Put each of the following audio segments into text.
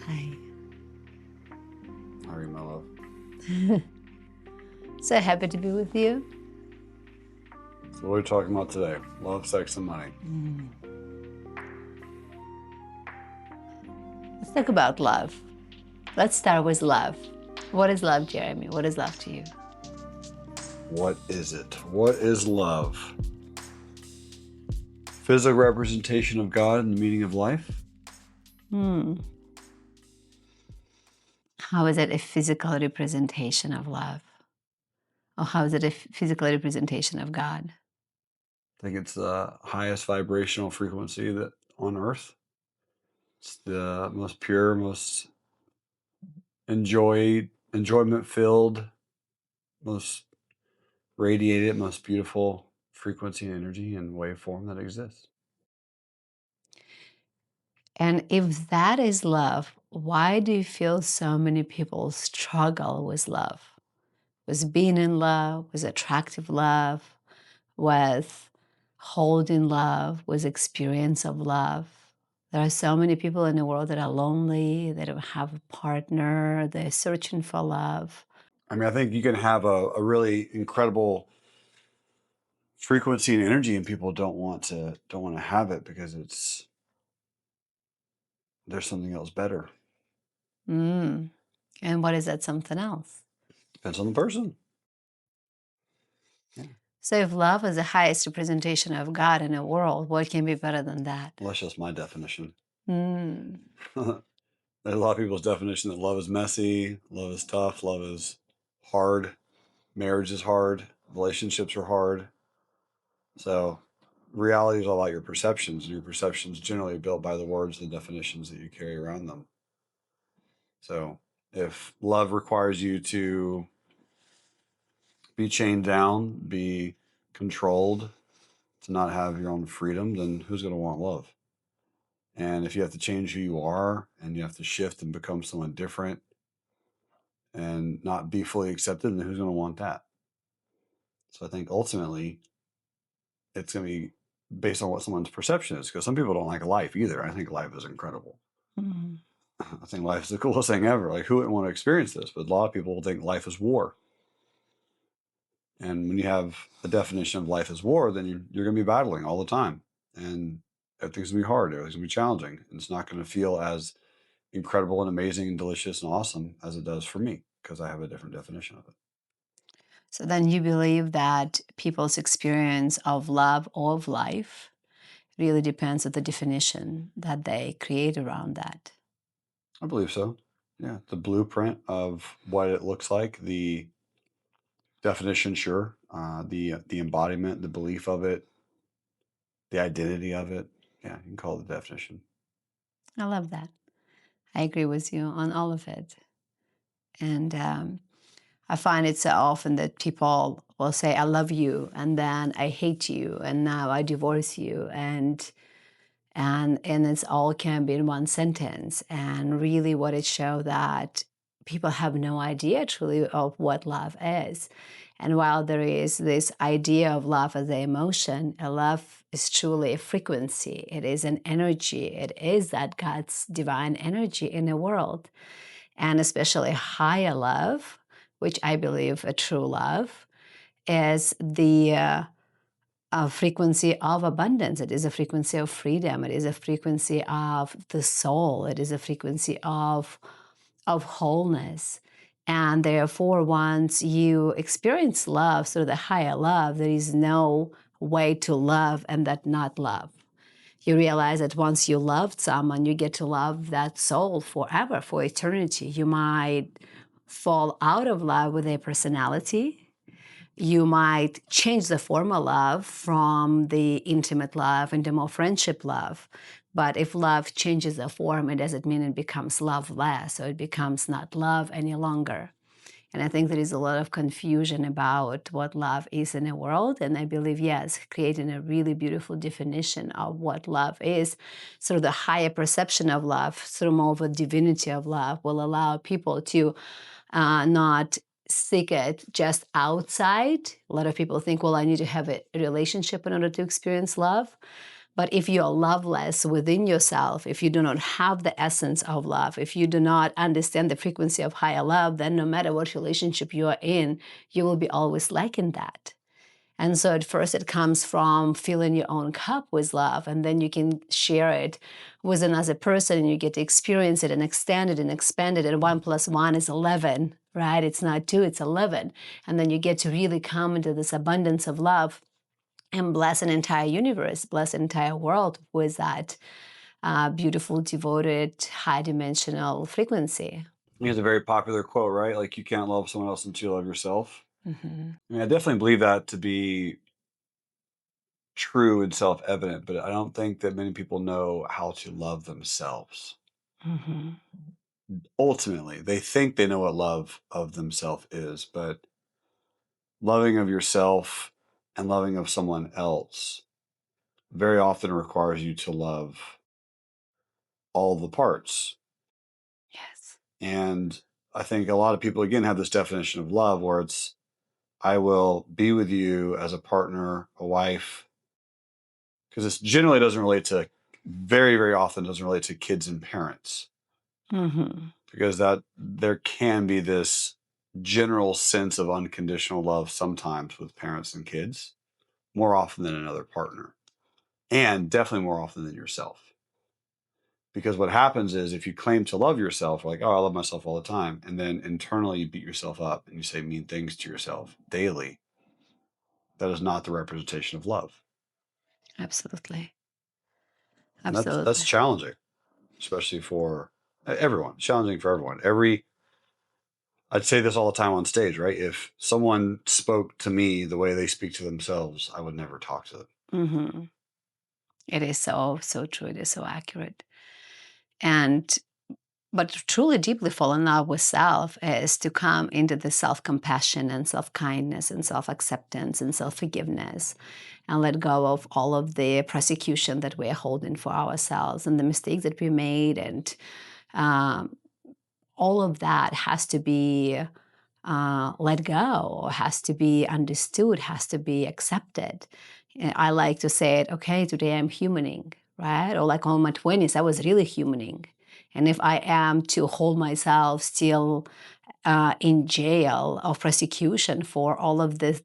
Hi. How are you, my love? So happy to be with you. So what are we talking about today? Love, sex, and money. Let's talk about love. Let's start with love. What is love, Jeremy? What is love to you? What is it? What is love? Physical representation of God and the meaning of life? Hmm. How is it a physical representation of love? Or how is it a physical representation of God? I think it's the highest vibrational frequency that on earth. It's the most pure, most enjoyment filled, most radiated, most beautiful frequency and energy and waveform that exists. And if that is love, why do you feel so many people struggle with love? With being in love, with attractive love, with holding love, with experience of love. There are so many people in the world that are lonely, they don't have a partner, they're searching for love. I mean, I think you can have a really incredible frequency and energy and people don't want to have it because there's something else better. Mm. And what is that something else? Depends on the person. Yeah. So if love is the highest representation of God in the world, what can be better than that? Well, that's just my definition. Mm. There's a lot of people's definition that love is messy, love is tough, love is hard, marriage is hard, relationships are hard. So reality is all about your perceptions, and your perceptions generally are built by the words and the definitions that you carry around them. So if love requires you to be chained down, be controlled, to not have your own freedom, then who's going to want love? And if you have to change who you are and you have to shift and become someone different and not be fully accepted, then who's going to want that? So I think ultimately it's going to be based on what someone's perception is because some people don't like life either. I think life is incredible. Mm. I think life is the coolest thing ever. Like, who wouldn't want to experience this? But a lot of people think life is war. And when you have a definition of life as war, then you're going to be battling all the time. And everything's going to be hard. Everything's going to be challenging. And it's not going to feel as incredible and amazing and delicious and awesome as it does for me because I have a different definition of it. So then you believe that people's experience of love or of life really depends on the definition that they create around that. I believe so. Yeah. The blueprint of what it looks like, the definition, sure. The embodiment, the belief of it, the identity of it. Yeah, you can call it the definition. I love that. I agree with you on all of it. And I find it so often that people will say, I love you, and then I hate you, and now I divorce you. And it's all can be in one sentence. And really what it shows that people have no idea truly of what love is. And while there is this idea of love as an emotion, a love is truly a frequency. It is an energy. It is that God's divine energy in the world. And especially higher love, which I believe a true love, is the frequency of abundance. It is a frequency of freedom. It is a frequency of the soul. It is a frequency of wholeness. And therefore, once you experience love through the higher love, there is no way to love and that not love. You realize that once you loved someone, you get to love that soul forever, for eternity. You might fall out of love with their personality. You might change the form of love from the intimate love into more friendship love. But if love changes the form, it doesn't mean it becomes love less, so it becomes not love any longer. And I think there is a lot of confusion about what love is in the world. And I believe, yes, creating a really beautiful definition of what love is, sort of the higher perception of love, sort of more of a divinity of love, will allow people to not seek it just outside. A lot of people think, well, I need to have a relationship in order to experience love. But if you are loveless within yourself, if you do not have the essence of love, if you do not understand the frequency of higher love, then no matter what relationship you are in, you will be always lacking that. And so at first it comes from filling your own cup with love, and then you can share it with another person and you get to experience it and extend it and expand it. And 1 + 1 is 11, right? It's not 2, it's 11. And then you get to really come into this abundance of love and bless an entire universe, bless an entire world with that beautiful, devoted, high dimensional frequency. It's a very popular quote, right? Like, you can't love someone else until you love yourself. Hmm. I mean, I definitely believe that to be true and self-evident, but I don't think that many people know how to love themselves. Hmm. Ultimately, they think they know what love of themselves is, but loving of yourself and loving of someone else very often requires you to love all the parts. Yes. And I think a lot of people, again, have this definition of love where it's, I will be with you as a partner, a wife, because this generally doesn't relate to, very, very often doesn't relate to kids and parents, Hmm. because that there can be this general sense of unconditional love sometimes with parents and kids, more often than another partner, and definitely more often than yourself. Because what happens is, if you claim to love yourself, like, oh, I love myself all the time, and then internally you beat yourself up and you say mean things to yourself daily, that is not the representation of love. Absolutely. And that's Absolutely. challenging, especially for everyone. It's challenging for everyone. I'd say this all the time on stage, right? If someone spoke to me the way they speak to themselves, I would never talk to them. Hmm. It is so, so true. It is so accurate. And but to truly deeply fall in love with self is to come into the self-compassion and self-kindness and self-acceptance and self-forgiveness and let go of all of the prosecution that we're holding for ourselves and the mistakes that we made. And um, all of that has to be let go, or has to be understood, has to be accepted. I like to say it, okay, today I'm humaning, right? Or like on my 20s, I was really humaning. And if I am to hold myself still in jail of prosecution for all of the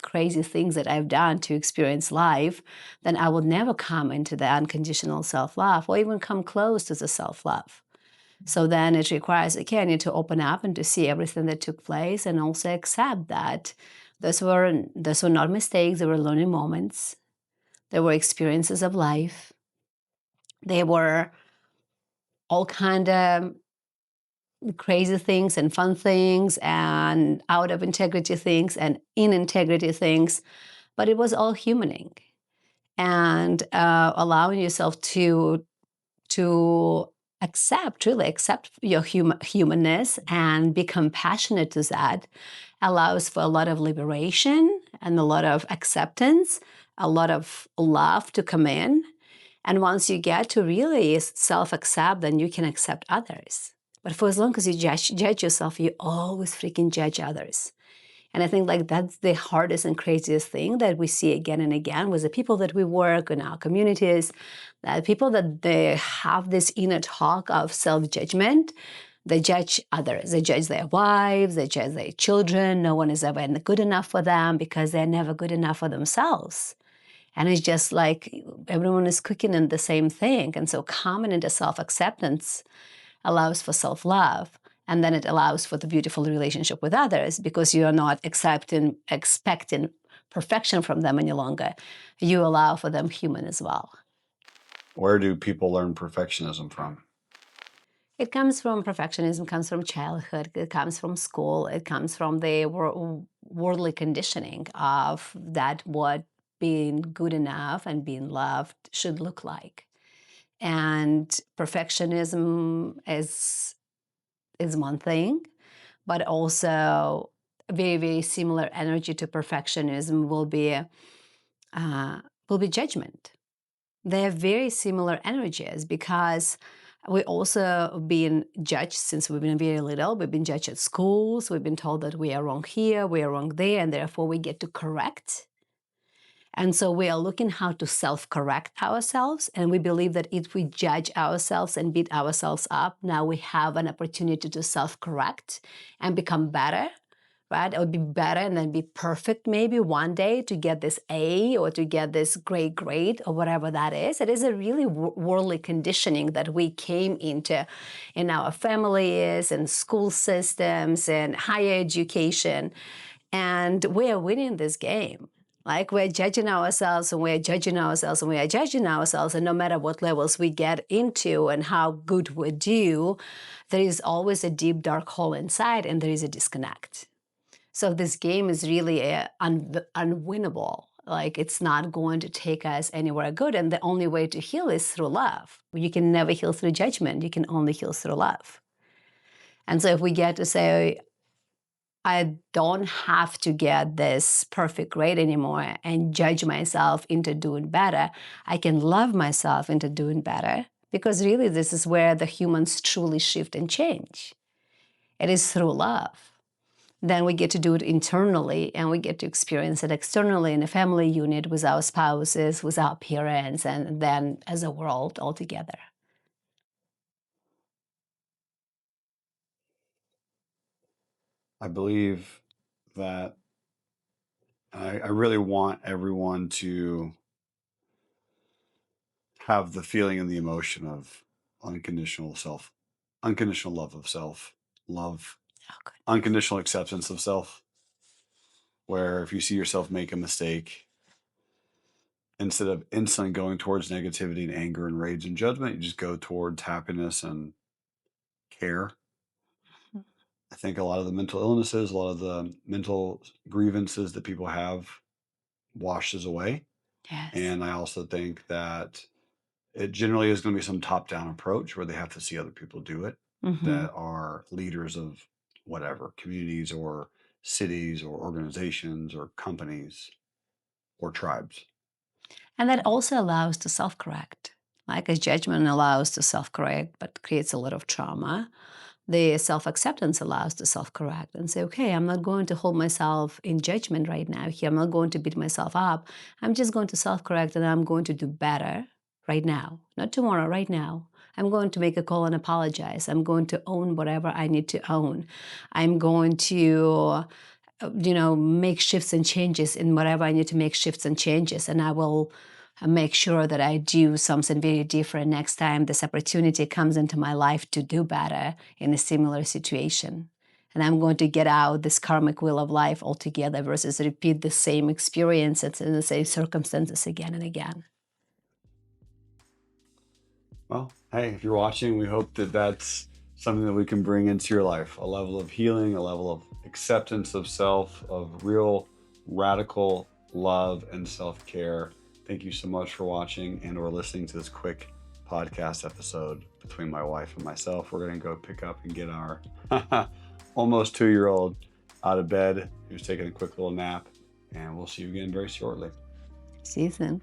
crazy things that I've done to experience life, then I will never come into the unconditional self love or even come close to the self love. So then it requires, okay, I need to open up and to see everything that took place and also accept that those were not mistakes, they were learning moments. They were experiences of life. They were all kind of crazy things and fun things and out of integrity things and in integrity things, but it was all humaning. And allowing yourself to accept, really accept your humanness and be compassionate to that allows for a lot of liberation and a lot of acceptance, a lot of love to come in. And once you get to really self-accept, then you can accept others. But for as long as you judge yourself, you always freaking judge others. And I think like that's the hardest and craziest thing that we see again and again with the people that we work in our communities, that people that they have this inner talk of self-judgment. They judge others. They judge their wives, they judge their children. No one is ever good enough for them because they're never good enough for themselves. And it's just like everyone is cooking in the same thing. And so coming into self-acceptance allows for self-love. And then it allows for the beautiful relationship with others because you are not expecting perfection from them any longer. You allow for them human as well. Where do people learn perfectionism from? It comes from perfectionism, comes from childhood, it comes from school, it comes from the worldly conditioning of that what being good enough and being loved should look like. And perfectionism is one thing, but also very, very similar energy to perfectionism uh, will be judgment. They have very similar energies because we also been judged since we've been very little. We've been judged at schools. We've been told that we are wrong here, we are wrong there, and therefore we get to correct. And so we are looking how to self-correct ourselves. And we believe that if we judge ourselves and beat ourselves up, now we have an opportunity to self-correct and become better, right? Or be better and then be perfect maybe one day to get this A or to get this great grade or whatever that is. It is a really worldly conditioning that we came into in our families and school systems and higher education. And we are winning this game. Like we're judging ourselves and we're judging ourselves and we are judging ourselves. And no matter what levels we get into and how good we do, there is always a deep, dark hole inside and there is a disconnect. So this game is really unwinnable. Like it's not going to take us anywhere good. And the only way to heal is through love. You can never heal through judgment. You can only heal through love. And so if we get to say, I don't have to get this perfect grade anymore and judge myself into doing better. I can love myself into doing better because really this is where the humans truly shift and change. It is through love. Then we get to do it internally and we get to experience it externally in a family unit with our spouses, with our parents, and then as a world altogether. I believe that I really want everyone to have the feeling and the emotion of unconditional self, unconditional love of self, love, Oh, good. unconditional acceptance of self, where if you see yourself make a mistake, instead of instantly going towards negativity and anger and rage and judgment, you just go towards happiness and care. I think a lot of the mental illnesses, a lot of the mental grievances that people have washes away. Yes. And I also think that it generally is going to be some top down approach where they have to see other people do it Mm-hmm. that are leaders of whatever communities or cities or organizations or companies or tribes. And that also allows to self-correct. Like as judgment allows to self-correct, but creates a lot of trauma. The self-acceptance allows to self-correct and say, okay, I'm not going to hold myself in judgment right now here. I'm not going to beat myself up. I'm just going to self-correct and I'm going to do better right now, not tomorrow, right now. I'm going to make a call and apologize. I'm going to own whatever I need to own. I'm going to make shifts and changes in whatever I need to make shifts and changes. And I will make sure that I do something very different next time this opportunity comes into my life to do better in a similar situation. And I'm going to get out this karmic wheel of life altogether versus repeat the same experiences and the same circumstances again and again. Well, hey, if you're watching, we hope that that's something that we can bring into your life, a level of healing, a level of acceptance of self, of real radical love and self-care. Thank you so much for watching and or listening to this quick podcast episode between my wife and myself. We're going to go pick up and get our almost 2-year-old out of bed. He was taking a quick little nap, and we'll see you again very shortly. See you soon.